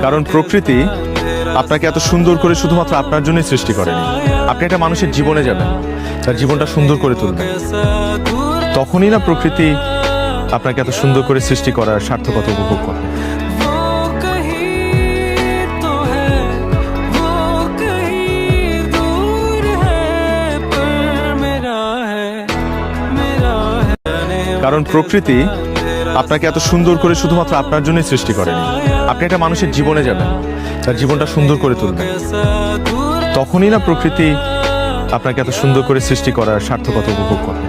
কারণ প্রকৃতি আপনাকে এত সুন্দর করে শুধুমাত্র আপনার জন্যই সৃষ্টি করেনি। আপনি একটা মানুষের জীবনে যাবেন, তার জীবনটা সুন্দর করে তুলবেন, তখনই না প্রকৃতি আপনাকে এত সুন্দর করে সৃষ্টি করার সার্থকতা উপভোগ করবে। কারণ প্রকৃতি আপনাকে এত সুন্দর করে শুধুমাত্র আপনার জন্যই সৃষ্টি করেনি। আপনি একটা মানুষের জীবনে যাবেন, তার জীবনটা সুন্দর করে তুলবেন, তখনই না প্রকৃতি আপনাকে এত সুন্দর করে সৃষ্টি করার সার্থকতা উপভোগ করবে।